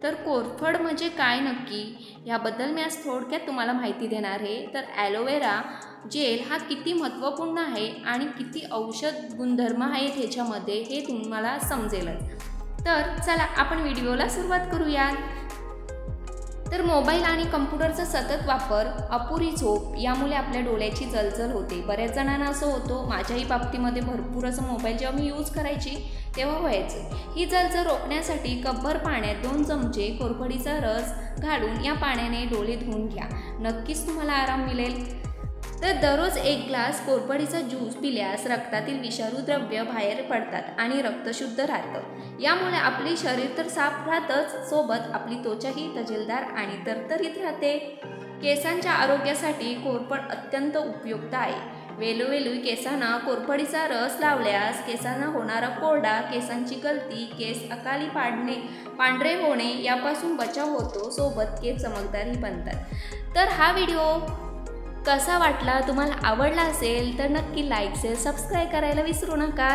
तर कोरफड म्हणजे काय नक्की याबद्दल मी आज थोडक्यात तुम्हाला माहिती देणार आहे। तर ॲलोवेरा जेल हा किती महत्त्वपूर्ण आहे आणि किती औषध गुणधर्म आहेत ह्याच्यामध्ये हे तुम्हाला समजेलच। तर चला आपण व्हिडिओला सुरुवात करूया। तर मोबाईल आणि कम्प्युटरचा सतत वापर, अपुरी झोप यामुळे आपल्या डोळ्याची जलजल होते। बऱ्याच जणांना असं होतं, माझ्याही बाबतीमध्ये भरपूर असं मोबाईल जेव्हा मी यूज करायची तेव्हा व्हायचं। ही जलजल रोखण्यासाठी कपभर पाण्यात 2 चमचे कोरफडीचा रस घालून या पाण्याने डोळे धुवून घ्या, नक्कीच तुम्हाला आराम मिळेल। तर दररोज 1 ग्लास कोरफडीचा ज्यूस पिल्यास रक्तातील विषारी द्रव्य बाहेर पडतात आणि रक्त शुद्ध राहतं। यामुळे आपले शरीर तर साफ राहतच, सोबत आपली त्वचाही तजेलदार आणि तरतरीत राहते। केसांच्या आरोग्यासाठी कोरफड अत्यंत उपयुक्त आहे। वेळोवेळी केसांना कोरफडीचा रस लावल्यास केसांना होणारा कोरडा, केसांची गळती, केस अकाली पांढरे होणे यापासून बचाव होतो, सोबत केस चमकदारही बनतात। तर हा व्हिडिओ कसा वाटला, तुम्हाला आवडला असेल तर नक्की लाईक, शेअर, सबस्क्राईब करायला विसरू नका।